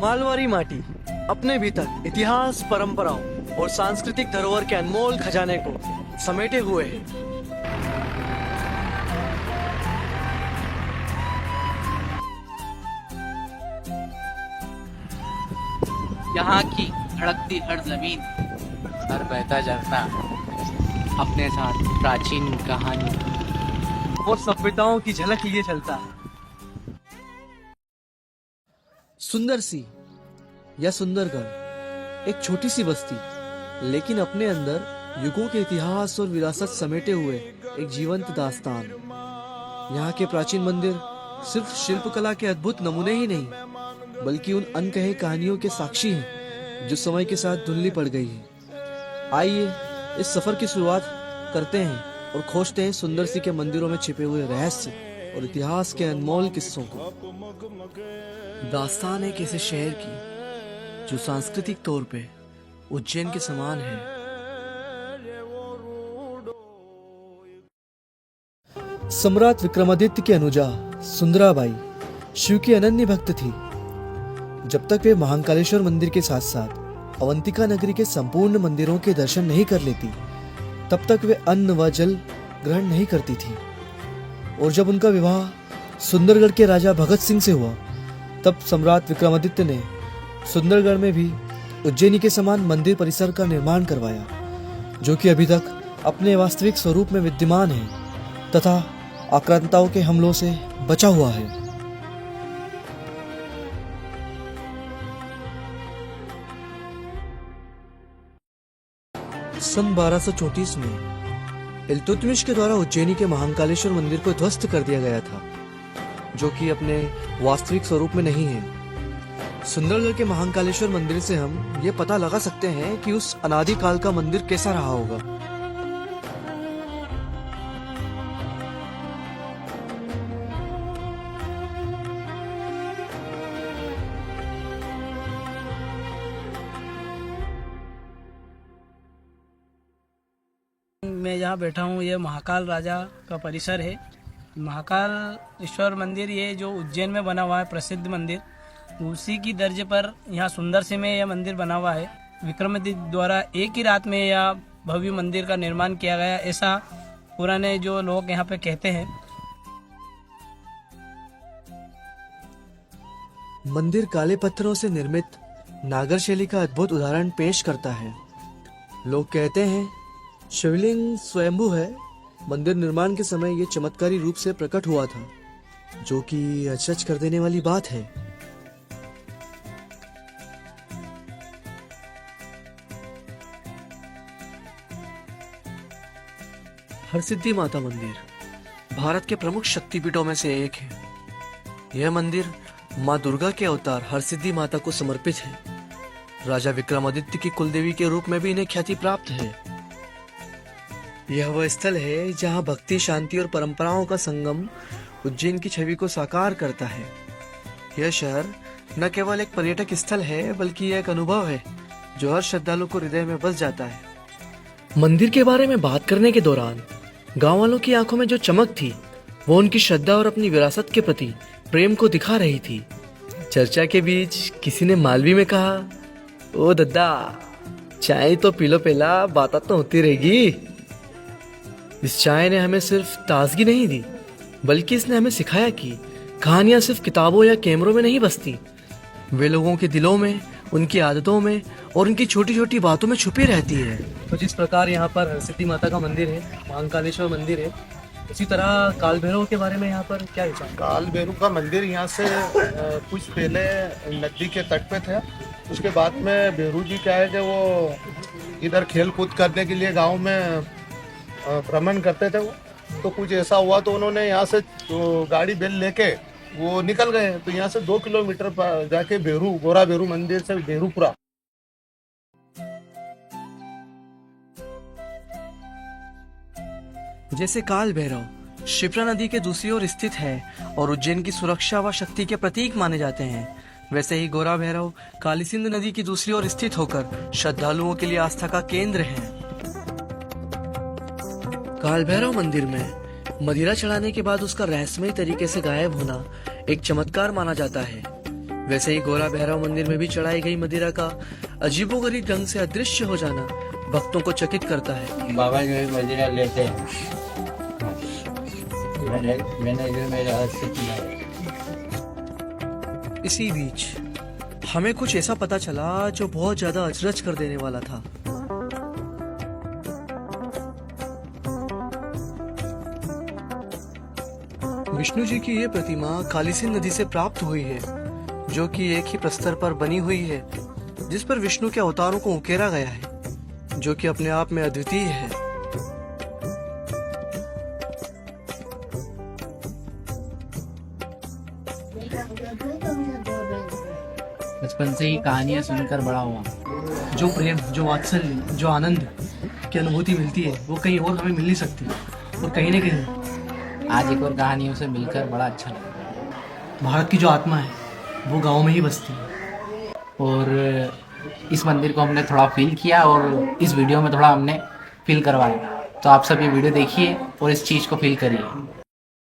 मालवारी माटी अपने भीतर इतिहास, परंपराओं और सांस्कृतिक धरोहर के अनमोल खजाने को समेटे हुए है। यहाँ की धड़कती हर जमीन, हर बहता झरना अपने साथ प्राचीन कहानी और सभ्यताओं की झलक लिए चलता है। सुंदर सी या सुंदरगढ़ एक छोटी सी बस्ती, लेकिन अपने अंदर युगों के इतिहास और विरासत समेटे हुए एक जीवंत दास्तान। यहाँ के प्राचीन मंदिर सिर्फ शिल्पकला के अद्भुत नमूने ही नहीं, बल्कि उन अनकहे कहानियों के साक्षी हैं जो समय के साथ धुंधली पड़ गई है। आइए इस सफर की शुरुआत करते हैं और खोजते हैं सुंदर सी के मंदिरों में छिपे हुए रहस्य और इतिहास के अनमोल किस्सों को। दास्तान एक ऐसे शहर की जो सांस्कृतिक तौर पे उज्जैन के समान है। सम्राट विक्रमादित्य की अनुजा सुंदराबाई शिव की अनन्य भक्त थी। जब तक वे महाकालेश्वर मंदिर के साथ साथ अवंतिका नगरी के संपूर्ण मंदिरों के दर्शन नहीं कर लेती, तब तक वे अन्न व जल ग्रहण नहीं करती थी। और जब उनका विवाह सुंदरगढ़ के राजा भगत सिंह से हुआ, तब सम्राट विक्रमादित्य ने सुंदरगढ़ में भी उज्जैनी के समान मंदिर परिसर का निर्माण करवाया, जो कि अभी तक अपने वास्तविक स्वरूप में विद्यमान है तथा आक्रांताओं के हमलों से बचा हुआ है। सन 1234 में इल्तुतमिश के द्वारा उज्जैनी के महाकालेश्वर मंदिर को ध्वस्त कर दिया गया था, जो कि अपने वास्तविक स्वरूप में नहीं है। सुंदरगढ़ के महाकालेश्वर मंदिर से हम ये पता लगा सकते हैं कि उस अनादि काल का मंदिर कैसा रहा होगा। मैं जहाँ बैठा हूँ, ये महाकाल राजा का परिसर है। महाकाल ईश्वर मंदिर ये जो उज्जैन में बना हुआ है प्रसिद्ध मंदिर, उसी की दर्ज पर यहाँ सुंदर सी में यह मंदिर बना हुआ है। विक्रमादित्य द्वारा एक ही रात में यह भव्य मंदिर का निर्माण किया गया, ऐसा पुराने जो लोग यहाँ पे कहते हैं। मंदिर काले पत्थरों से निर्मित नागर शैली का अद्भुत उदाहरण पेश करता है। लोग कहते हैं शिवलिंग स्वयंभू है। मंदिर निर्माण के समय ये चमत्कारी रूप से प्रकट हुआ था, जो कि अचरज कर देने वाली बात है। हरसिद्धि माता मंदिर भारत के प्रमुख शक्तिपीठों में से एक है। यह मंदिर माँ दुर्गा के अवतार हरसिद्धि माता को समर्पित है। राजा विक्रमादित्य की कुलदेवी के रूप में भी इन्हें ख्याति प्राप्त है। यह वह स्थल है जहाँ भक्ति, शांति और परंपराओं का संगम उज्जैन की छवि को साकार करता है। यह शहर न केवल एक पर्यटक स्थल है, बल्कि यह एक अनुभव है जो हर श्रद्धालु को हृदय में बस जाता है। मंदिर के बारे में बात करने के दौरान गांव वालों की आंखों में जो चमक थी, वो उनकी श्रद्धा और अपनी विरासत के प्रति प्रेम को दिखा रही थी। चर्चा के बीच किसी ने मालवी में कहा, ओ दद्दा, चाय तो पी लो, पहला बात तो होती रहेगी। इस चाय ने हमें सिर्फ ताजगी नहीं दी, बल्कि इसने हमें सिखाया कि कहानियां सिर्फ किताबों या कैमरों में नहीं बसती, वे लोगों के दिलों में, उनकी आदतों में और उनकी छोटी छोटी बातों में छुपी रहती है। तो जिस प्रकार यहाँ पर हरसिद्धि माता का मंदिर है, महाकालेश्वर मंदिर है, उसी तरह काल भैरव के बारे में यहाँ पर क्या विचार? काल भैरव का मंदिर यहाँ से कुछ पहले नदी के तट पे था। उसके बाद में भैरू जी क्या है कि वो इधर खेल कूद करने के लिए गांव में भ्रमण करते थे वो, तो कुछ ऐसा हुआ तो उन्होंने यहाँ से तो गाड़ी बैल लेके वो निकल गए। तो यहाँ से 2 किलोमीटर जाके भैरू, गोरा भैरू मंदिर से भैरूपुरा। जैसे काल भैरव शिप्रा नदी के दूसरी ओर स्थित है और उज्जैन की सुरक्षा व शक्ति के प्रतीक माने जाते हैं, वैसे ही गोरा भैरव काली सिंध नदी की दूसरी ओर स्थित होकर श्रद्धालुओं के लिए आस्था का केंद्र है। काल भैरव मंदिर में मदिरा चढ़ाने के बाद उसका रहस्यमय तरीके से गायब होना एक चमत्कार माना जाता है। वैसे ही गोरा भैरव मंदिर में भी चढ़ाई गई मदिरा का अजीबोगरीब ढंग से अदृश्य हो जाना भक्तों को चकित करता है। बाबा जो है मदिरा लेते हैं, मैंने जो मेरा हाथ से किया है। इसी बीच हमें कुछ ऐसा पता चला जो बहुत ज्यादा अचरज कर देने वाला था। विष्णु जी की ये प्रतिमा कालीसिंध नदी से प्राप्त हुई है, जो कि एक ही प्रस्तर पर बनी हुई है, जिस पर विष्णु के अवतारों को उकेरा गया है, जो कि अपने आप में अद्वितीय है। बचपन से ही कहानियां सुनकर बड़ा हुआ। जो प्रेम, जो वात्सल्य, जो आनंद की अनुभूति मिलती है वो कहीं और हमें मिल नहीं सकती। और कहीं ना कहीं आज एक और कहानियों से मिलकर बड़ा अच्छा लगा। भारत की जो आत्मा है वो गाँव में ही बसती है। और इस मंदिर को हमने थोड़ा फील किया और इस वीडियो में थोड़ा हमने फील करवाया। तो आप सब ये वीडियो देखिए और इस चीज़ को फील करिए।